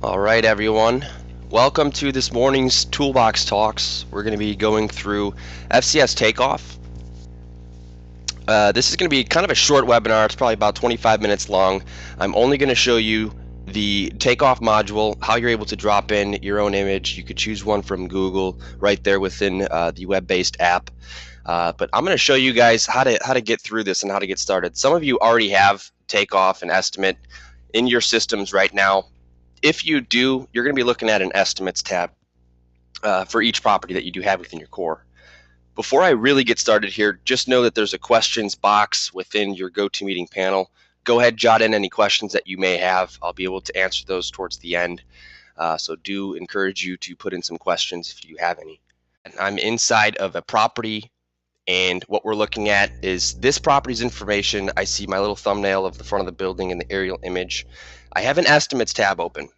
All right, everyone. Welcome to this morning's Toolbox Talks. We're going to be going through FCS TakeOff. This is going to be kind of a short webinar. It's probably about 25 minutes long. I'm only going to show you the TakeOff module, how you're able to drop in your own image. You could choose one from Google right there within the web-based app. But I'm going to show you guys how to get through this and how to get started. Some of you already have TakeOff and Estimate in your systems right now. If you do, you're going to be looking at an Estimates tab for each property that you do have within your core. Before I really get started here, just know that there's a questions box within your GoToMeeting panel. Go ahead, jot in any questions that you may have. I'll be able to answer those towards the end. So do encourage you to put in some questions if you have any. And I'm inside of a property, and what we're looking at is this property's information. I see my little thumbnail of the front of the building and the aerial image. I have an Estimates tab open.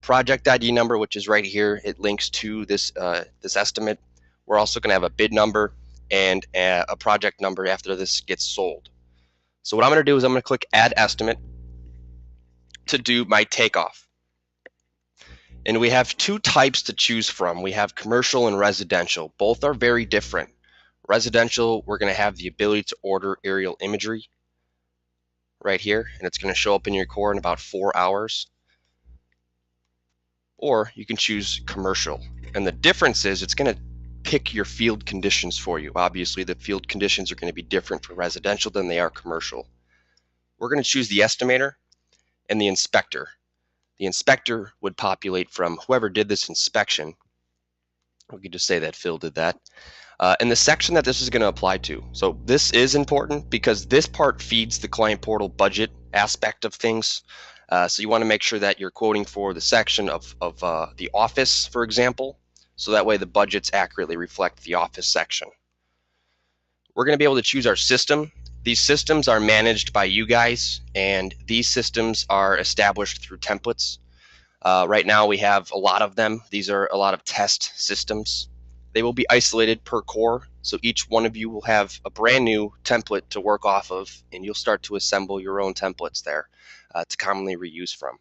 Project ID number, which is right here, it links to this this estimate. We're also going to have a bid number and a project number after this gets sold. So what I'm going to do is I'm going to click Add Estimate to do my takeoff. And we have two types to choose from. We have commercial and residential. Both are very different. Residential, we're going to have the ability to order aerial imagery right here, and it's going to show up in your core in about 4 hours. Or you can choose commercial, and the difference is it's going to pick your field conditions for you. Obviously, the field conditions are going to be different for residential than they are commercial. We're going to choose the estimator and the inspector. The inspector would populate from whoever did this inspection. We could just say that Phil did that. And the section that this is going to apply to. So this is important because this part feeds the client portal budget aspect of things. So you want to make sure that you're quoting for the section of the office, for example, so that way the budgets accurately reflect the office section. We're going to be able to choose our system. These systems are managed by you guys, and these systems are established through templates. Right now we have a lot of them. These are a lot of test systems. They will be isolated per core, so each one of you will have a brand new template to work off of, and you'll start to assemble your own templates there to commonly reuse from.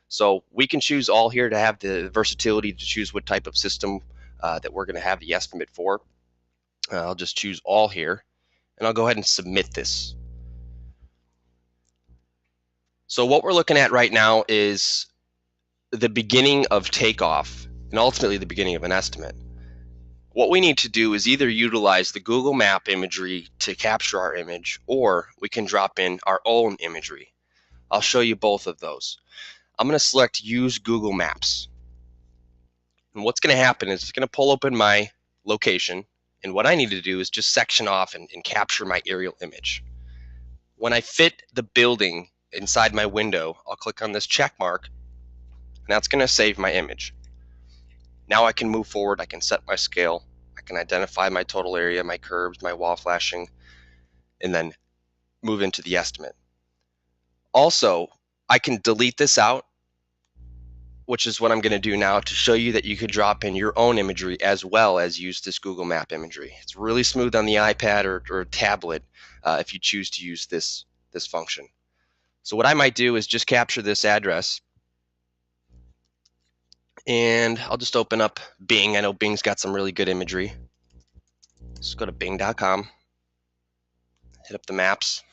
So we can choose all here to have the versatility to choose what type of system that we're going to have the estimate for. I'll just choose all here, and I'll go ahead and submit this. So what we're looking at right now is the beginning of takeoff and ultimately the beginning of an estimate. What we need to do is either utilize the Google Map imagery to capture our image, or we can drop in our own imagery. I'll show you both of those. I'm going to select Use Google Maps. And what's going to happen is it's going to pull open my location, and what I need to do is just section off and capture my aerial image. When I fit the building inside my window, I'll click on this check mark, and that's going to save my image. Now I can move forward, I can set my scale, I can identify my total area, my curves, my wall flashing, and then move into the estimate. Also, I can delete this out, which is what I'm going to do now to show you that you could drop in your own imagery as well as use this Google Map imagery. It's really smooth on the iPad or tablet if you choose to use this function. So what I might do is just capture this address, and I'll just open up Bing. I know Bing's got some really good imagery. Let's go to bing.com, hit up the maps,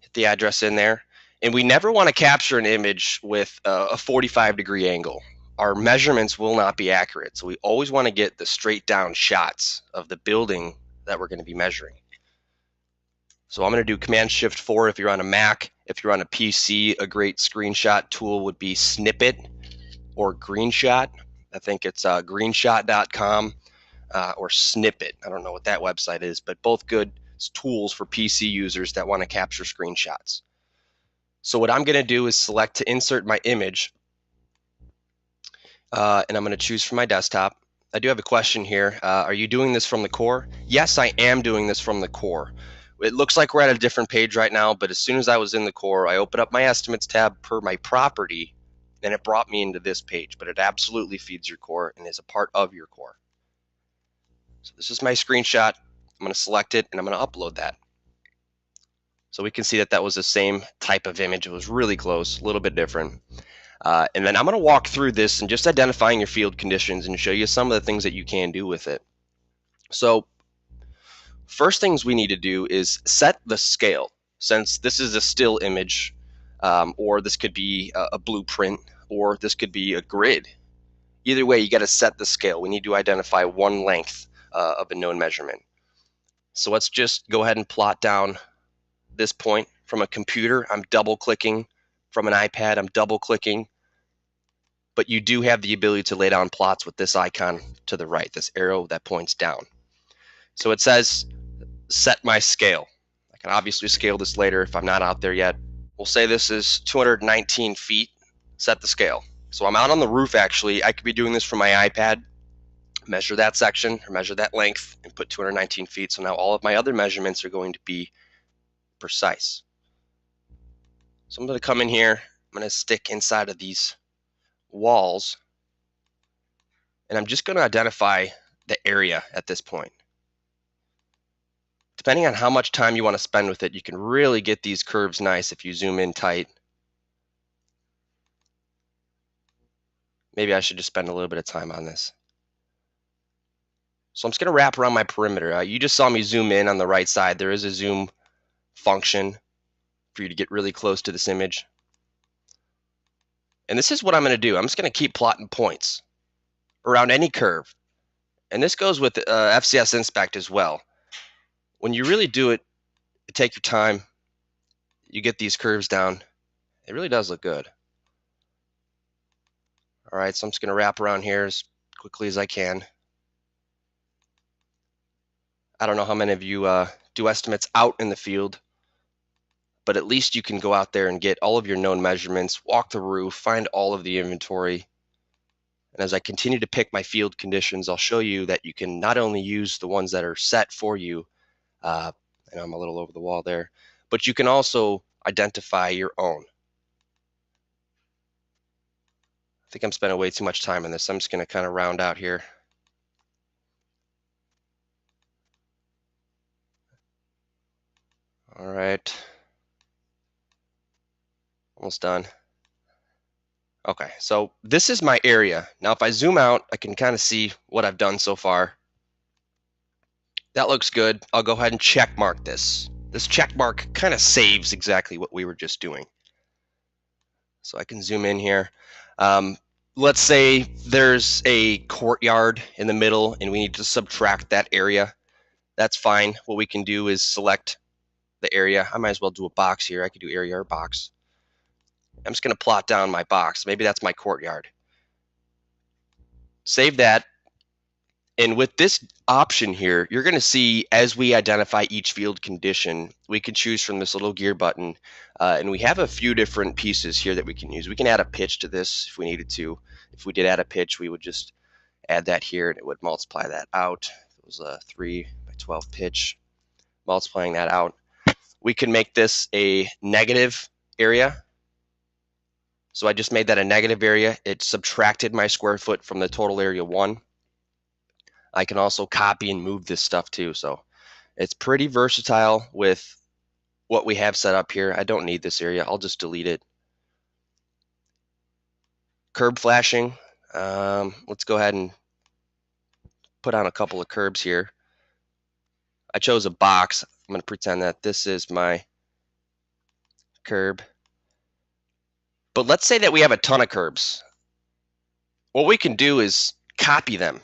hit the address in there. And we never want to capture an image with a 45-degree angle. Our measurements will not be accurate. So we always want to get the straight down shots of the building that we're going to be measuring. So I'm going to do Command-Shift-4 if you're on a Mac. If you're on a PC, a great screenshot tool would be Snippet or Greenshot. I think it's greenshot.com or Snippet. I don't know what that website is, but both good tools for PC users that want to capture screenshots. So what I'm going to do is select to insert my image, and I'm going to choose from my desktop. I do have a question here. Are you doing this from the core? Yes, I am doing this from the core. It looks like we're at a different page right now, but as soon as I was in the core, I opened up my estimates tab per my property, and it brought me into this page. But it absolutely feeds your core and is a part of your core. So this is my screenshot. I'm going to select it, and I'm going to upload that. So we can see that that was the same type of image. It was really close, a little bit different. And then I'm going to walk through this and just identifying your field conditions and show you some of the things that you can do with it. So first things we need to do is set the scale. Since this is a still image, or this could be a blueprint, or this could be a grid. Either way, you got to set the scale. We need to identify one length of a known measurement. So let's just go ahead and plot down this point from a computer. I'm double clicking. From an iPad, I'm double clicking. But you do have the ability to lay down plots with this icon to the right, this arrow that points down. So it says set my scale. I can obviously scale this later if I'm not out there yet. We'll say this is 219 feet. Set the scale. So I'm out on the roof actually. I could be doing this from my iPad. Measure that section or measure that length and put 219 feet. So now all of my other measurements are going to be precise. So I'm going to come in here. I'm going to stick inside of these walls. And I'm just going to identify the area at this point. Depending on how much time you want to spend with it, you can really get these curves nice if you zoom in tight. Maybe I should just spend a little bit of time on this. So I'm just going to wrap around my perimeter. You just saw me zoom in on the right side. There is a zoom function for you to get really close to this image. And this is what I'm going to do. I'm just going to keep plotting points around any curve. And this goes with FCS Inspect as well. When you really do it, take your time, you get these curves down. It really does look good. All right, so I'm just going to wrap around here as quickly as I can. I don't know how many of you do estimates out in the field, but at least you can go out there and get all of your known measurements, walk the roof, find all of the inventory. And as I continue to pick my field conditions, I'll show you that you can not only use the ones that are set for you, I know I'm a little over the wall there, but you can also identify your own. I think I'm spending way too much time on this. I'm just going to kind of round out here. All right. Almost done. Okay, so this is my area. Now, if I zoom out, I can kind of see what I've done so far. That looks good. I'll go ahead and check mark this. This check mark kind of saves exactly what we were just doing. So I can zoom in here. Let's say there's a courtyard in the middle and we need to subtract that area. That's fine. What we can do is select the area. I might as well do a box here. I could do area or box. I'm just going to plot down my box. Maybe that's my courtyard. Save that. And with this option here, you're going to see as we identify each field condition, we can choose from this little gear button. And we have a few different pieces here that we can use. We can add a pitch to this if we needed to. If we did add a pitch, we would just add that here and it would multiply that out. It was a 3 by 12 pitch, multiplying that out. We can make this a negative area. So I just made that a negative area. It subtracted my square foot from the total area 1. I can also copy and move this stuff too. So it's pretty versatile with what we have set up here. I don't need this area. I'll just delete it. Curb flashing. Let's go ahead and put on a couple of curbs here. I chose a box. I'm going to pretend that this is my curb. But let's say that we have a ton of curbs. What we can do is copy them.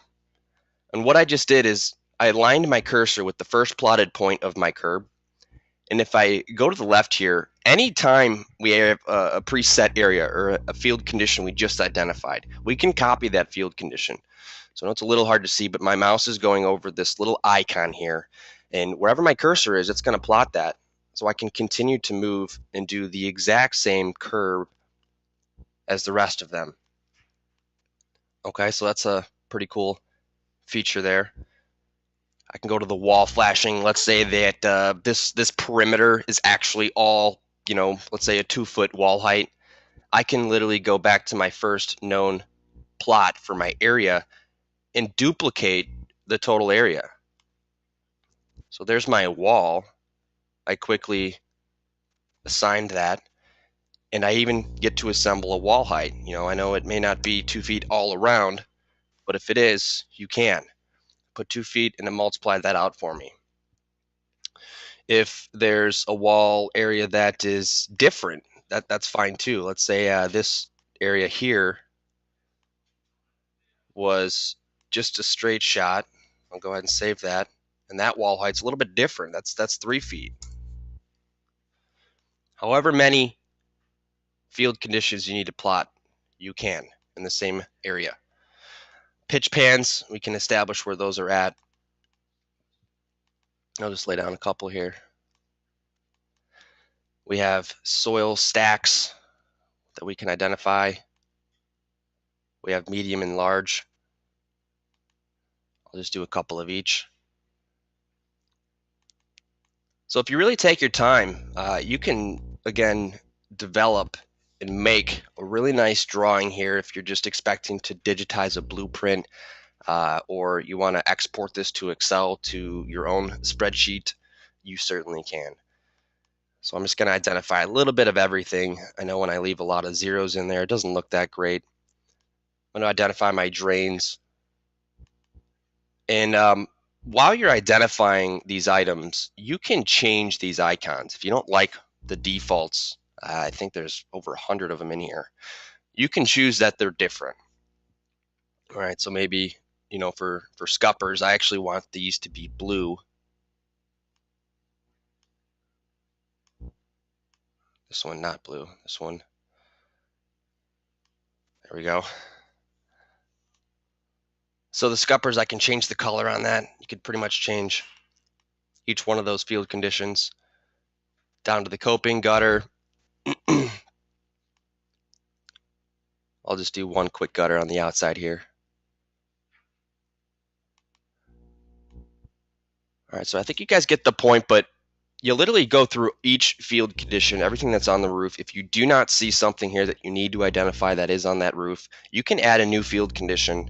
And what I just did is I aligned my cursor with the first plotted point of my curb. And if I go to the left here, anytime we have a preset area or a field condition we just identified, we can copy that field condition. So I know it's a little hard to see, but my mouse is going over this little icon here. And wherever my cursor is, it's going to plot that. So I can continue to move and do the exact same curve as the rest of them. Okay, so that's a pretty cool feature there. I can go to the wall flashing. Let's say that this perimeter is actually all, let's say a 2-foot wall height. I can literally go back to my first known plot for my area and duplicate the total area. So there's my wall. I quickly assigned that. And I even get to assemble a wall height. I know it may not be 2 feet all around, but if it is, you can put 2 feet and then multiply that out for me. If there's a wall area that is different, that's fine too. Let's say this area here was just a straight shot. I'll go ahead and save that. And that wall height's a little bit different. That's 3 feet. However many field conditions you need to plot, you can in the same area. Pitch pans, we can establish where those are at. I'll just lay down a couple here. We have soil stacks that we can identify. We have medium and large. I'll just do a couple of each. So if you really take your time, you can, again, develop and make a really nice drawing here if you're just expecting to digitize a blueprint, or you want to export this to Excel to your own spreadsheet. You certainly can. So I'm just going to identify a little bit of everything. I know when I leave a lot of zeros in there, it doesn't look that great. I'm going to identify my drains. And while you're identifying these items, you can change these icons. If you don't like the defaults, I think there's over 100 of them in here, you can choose that they're different. All right, so maybe, for scuppers, I actually want these to be blue. This one, not blue. This one. There we go. So the scuppers, I can change the color on that. You could pretty much change each one of those field conditions down to the coping, gutter. I'll just do one quick gutter on the outside here. All right, so I think you guys get the point, but you literally go through each field condition, everything that's on the roof. If you do not see something here that you need to identify that is on that roof, you can add a new field condition.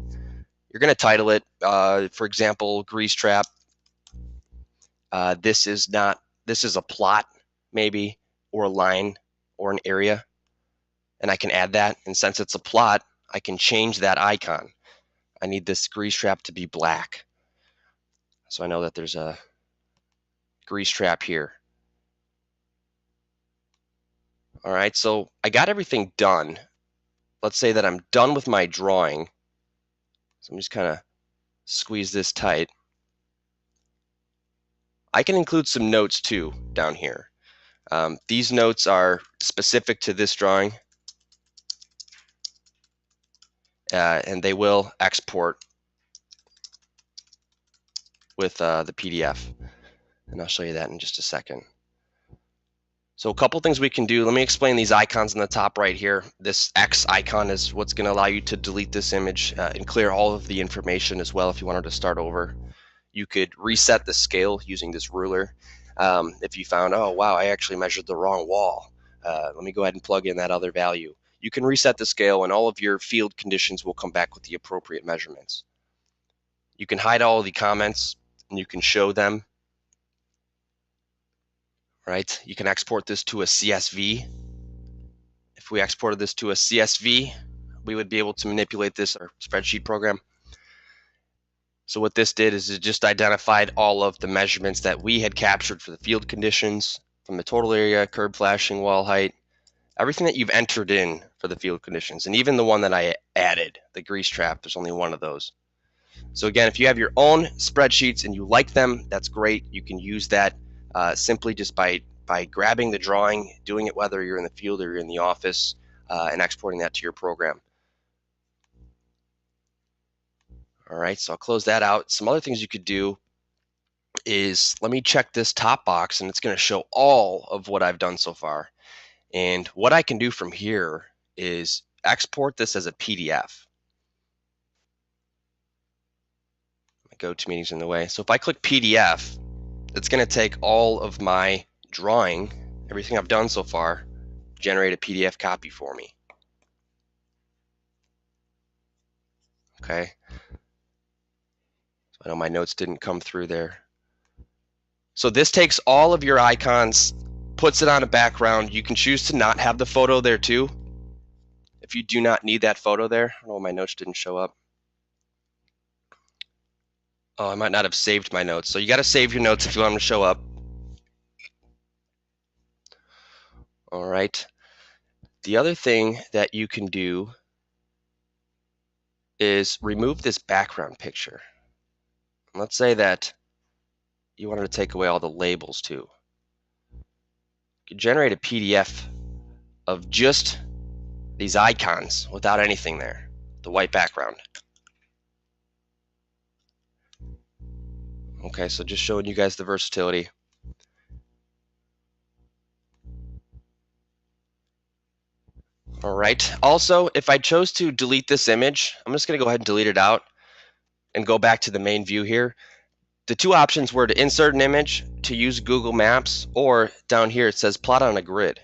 You're going to title it, for example, grease trap. This is a plot, maybe, or a line, or an area. And I can add that. And since it's a plot, I can change that icon. I need this grease trap to be black. So I know that there's a grease trap here. All right, so I got everything done. Let's say that I'm done with my drawing. So I'm just kind of squeeze this tight. I can include some notes too down here. These notes are specific to this drawing, and they will export with the PDF. And I'll show you that in just a second. So a couple things we can do. Let me explain these icons in the top right here. This X icon is what's going to allow you to delete this image and clear all of the information as well if you wanted to start over. You could reset the scale using this ruler. If you found, oh wow, I actually measured the wrong wall. Let me go ahead and plug in that other value. You can reset the scale and all of your field conditions will come back with the appropriate measurements. You can hide all of the comments and you can show them. Right? You can export this to a CSV. If we exported this to a CSV, we would be able to manipulate this in our spreadsheet program. So what this did is it just identified all of the measurements that we had captured for the field conditions, from the total area, curb flashing, wall height, everything that you've entered in for the field conditions, and even the one that I added, the grease trap, there's only one of those. So again, if you have your own spreadsheets and you like them, that's great. You can use that simply just by grabbing the drawing, doing it whether you're in the field or you're in the office, and exporting that to your program. All right, so I'll close that out. Some other things you could do is, let me check this top box, and it's going to show all of what I've done so far. And what I can do from here is export this as a PDF. My GoToMeeting's in the way. So if I click PDF, it's going to take all of my drawing, everything I've done so far, generate a PDF copy for me. Okay. So I know my notes didn't come through there. So this takes all of your icons puts it on a background. You can choose to not have the photo there too. If you do not need that photo there, I don't know why my notes didn't show up. Oh, I might not have saved my notes. So you got to save your notes if you want them to show up. All right. The other thing that you can do is remove this background picture. Let's say that you wanted to take away all the labels too. You can generate a PDF of just these icons without anything there, the white background. Okay, so just showing you guys the versatility. All right. Also, if I chose to delete this image, I'm just going to go ahead and delete it out and go back to the main view here. The two options were to insert an image, to use Google Maps, or down here it says plot on a grid.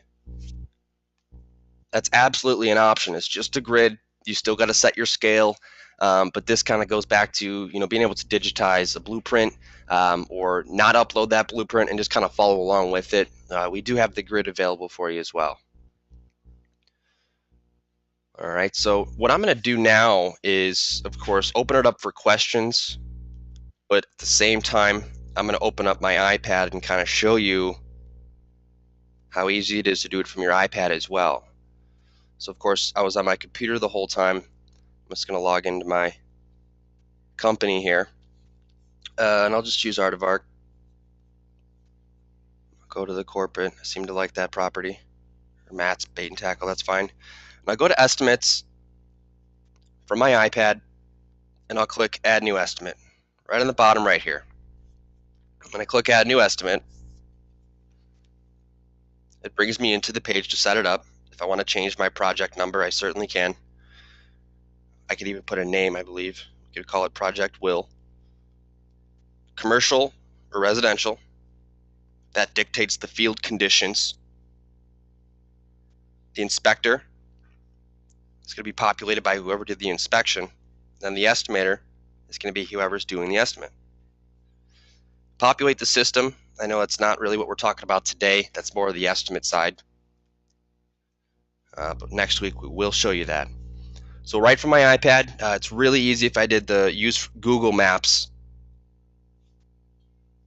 That's absolutely an option. It's just a grid. You still got to set your scale, but this kind of goes back to being able to digitize a blueprint or not upload that blueprint and just kind of follow along with it. We do have the grid available for you as well. All right, so what I'm going to do now is, of course, open it up for questions, but at the same time, I'm going to open up my iPad and kind of show you how easy it is to do it from your iPad as well. So, of course, I was on my computer the whole time. I'm just going to log into my company here, and I'll just choose Art of Arc. Go to the corporate. I seem to like that property. Or Matt's Bait and Tackle, that's fine. And I'll go to Estimates from my iPad, and I'll click Add New Estimate right on the bottom right here. When I click Add New Estimate, it brings me into the page to set it up. If I want to change my project number, I certainly can. I could even put a name, I believe. You could call it Project Will. Commercial or residential. That dictates the field conditions. The inspector is going to be populated by whoever did the inspection. Then the estimator is going to be whoever's doing the estimate. Populate the system. I know that's not really what we're talking about today. That's more of the estimate side. But next week we will show you that. So right from my iPad, it's really easy if I did the use Google Maps.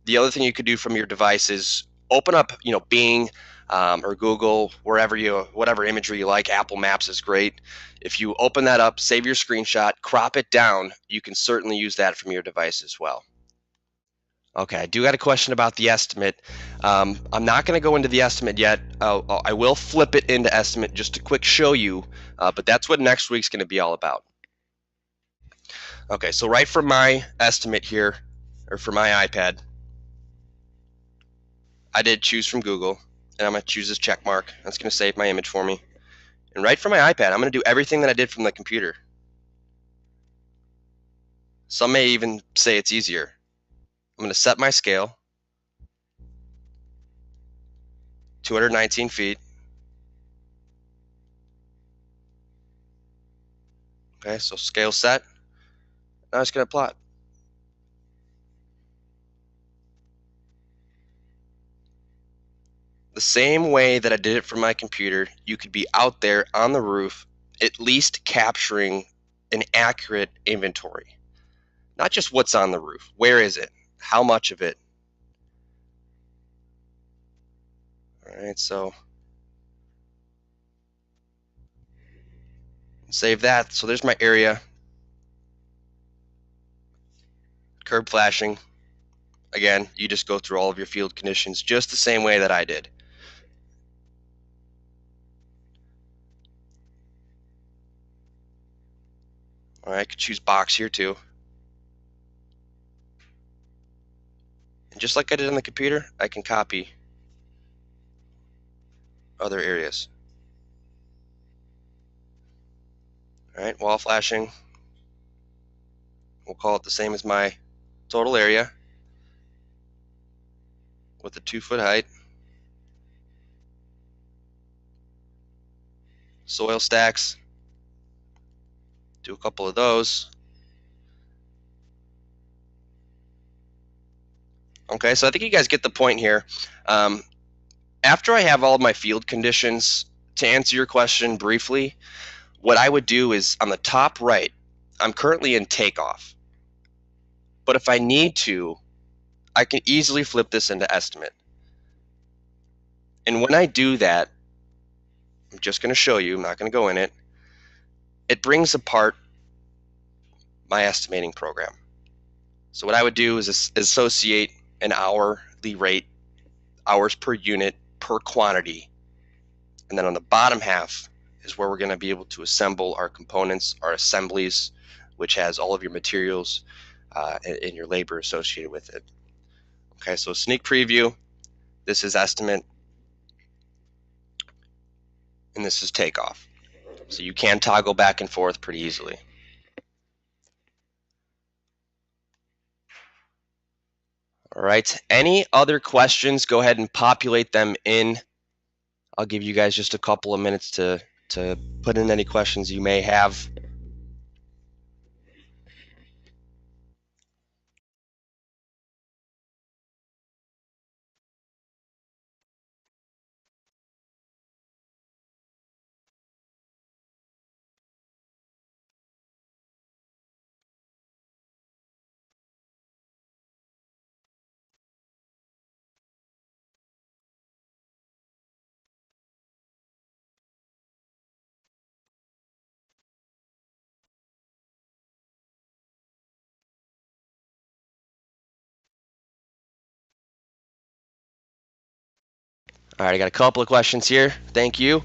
The other thing you could do from your device is open up, Bing or Google, whatever imagery you like. Apple Maps is great. If you open that up, save your screenshot, crop it down, you can certainly use that from your device as well. Okay, I do got a question about the estimate. I'm not going to go into the estimate yet. I will flip it into estimate just to quick show you, but that's what next week's going to be all about. Okay, so right from my estimate here, or for my iPad, I did choose from Google, and I'm going to choose this check mark. That's going to save my image for me. And right from my iPad, I'm going to do everything that I did from the computer. Some may even say it's easier. I'm going to set my scale, 219 feet. Okay, so scale set. Now I'm just going to plot. The same way that I did it from my computer, you could be out there on the roof, at least capturing an accurate inventory. Not just what's on the roof. Where is it? How much of it? All right, so save that. So there's my area. Curb flashing. Again, you just go through all of your field conditions just the same way that I did. All right, I could choose box here too. And just like I did on the computer, I can copy other areas. All right, wall flashing. We'll call it the same as my total area with the 2-foot height. Soil stacks. Do a couple of those. Okay, so I think you guys get the point here. After I have all of my field conditions, to answer your question briefly, what I would do is on the top right, I'm currently in takeoff. But if I need to, I can easily flip this into estimate. And when I do that, I'm just going to show you, I'm not going to go in it. It brings apart my estimating program. So what I would do is associate an hourly rate, hours per unit per quantity. And then on the bottom half is where we're going to be able to assemble our components, our assemblies, which has all of your materials and your labor associated with it. Okay, so sneak preview. This is estimate, and this is takeoff. So you can toggle back and forth pretty easily. All right, any other questions? Go ahead and populate them in. I'll give you guys just a couple of minutes to put in any questions you may have. All right, I got a couple of questions here. Thank you.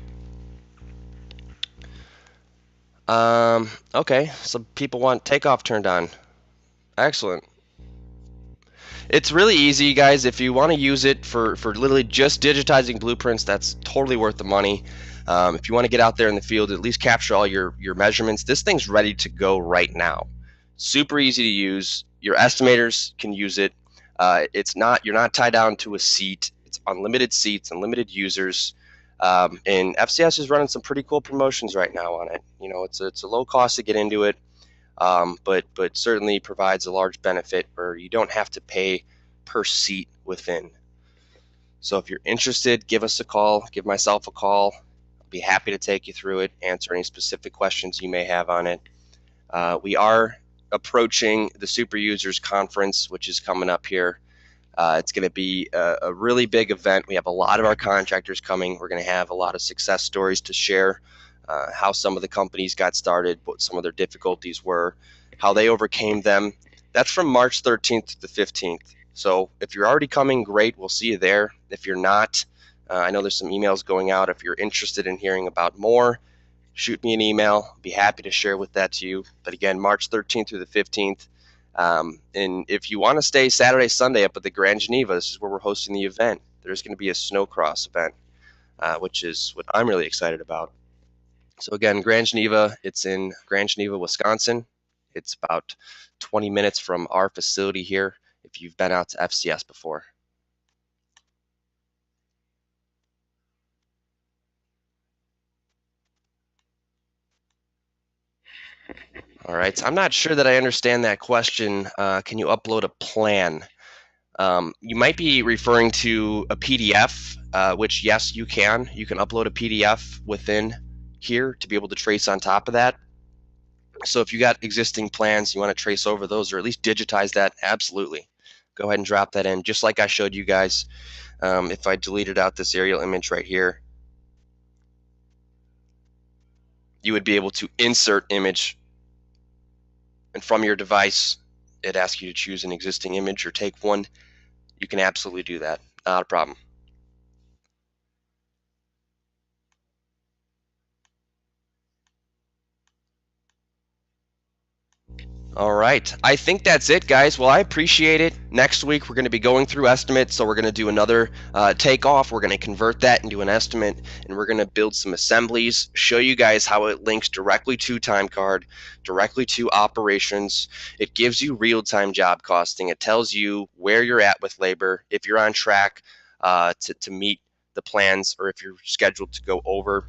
Okay, so people want takeoff turned on. Excellent. It's really easy, guys. If you want to use it for literally just digitizing blueprints, that's totally worth the money. If you want to get out there in the field, at least capture all your measurements. This thing's ready to go right now. Super easy to use. Your estimators can use it. You're not tied down to a seat. It's unlimited seats, unlimited users. And FCS is running some pretty cool promotions right now on it. You know, it's a low cost to get into it. But certainly provides a large benefit where you don't have to pay per seat within. So if you're interested, give us a call, give myself a call. I'll be happy to take you through it, answer any specific questions you may have on it. We are approaching the Super Users Conference, which is coming up here. It's going to be a really big event. We have a lot of our contractors coming. We're going to have a lot of success stories to share. How some of the companies got started, what some of their difficulties were, how they overcame them. That's from March 13th to the 15th. So if you're already coming, great. We'll see you there. If you're not, I know there's some emails going out. If you're interested in hearing about more, shoot me an email. I'll be happy to share with that to you. But again, March 13th through the 15th. And if you want to stay Saturday, Sunday up at the Grand Geneva, this is where we're hosting the event. There's going to be a snowcross event, which is what I'm really excited about. So again, Grand Geneva, it's in Grand Geneva, Wisconsin. It's about 20 minutes from our facility here if you've been out to FCS before. All right, I'm not sure that I understand that question. Can you upload a plan? You might be referring to a PDF, which yes, you can. You can upload a PDF within here to be able to trace on top of that. So if you got existing plans, you want to trace over those or at least digitize that, absolutely. Go ahead and drop that in, just like I showed you guys. If I deleted out this aerial image right here, you would be able to insert image. And from your device, it asks you to choose an existing image or take one. You can absolutely do that, not a problem. All right. I think that's it, guys. Well, I appreciate it. Next week, we're going to be going through estimates. So we're going to do another takeoff. We're going to convert that into an estimate, and we're going to build some assemblies, show you guys how it links directly to time card, directly to operations. It gives you real-time job costing. It tells you where you're at with labor, if you're on track to meet the plans, or if you're scheduled to go over.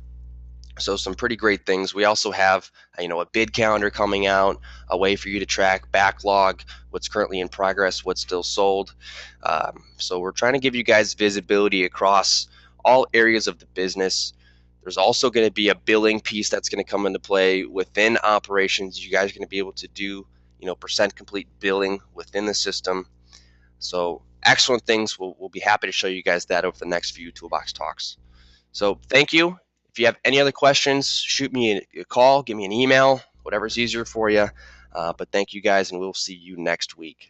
So some pretty great things. We also have, a bid calendar coming out, a way for you to track backlog, what's currently in progress, what's still sold. So we're trying to give you guys visibility across all areas of the business. There's also going to be a billing piece that's going to come into play within operations. You guys are going to be able to do, percent complete billing within the system. So excellent things. We'll be happy to show you guys that over the next few Toolbox talks. So thank you. If you have any other questions, shoot me a call, give me an email, whatever's easier for you. But thank you guys, and we'll see you next week.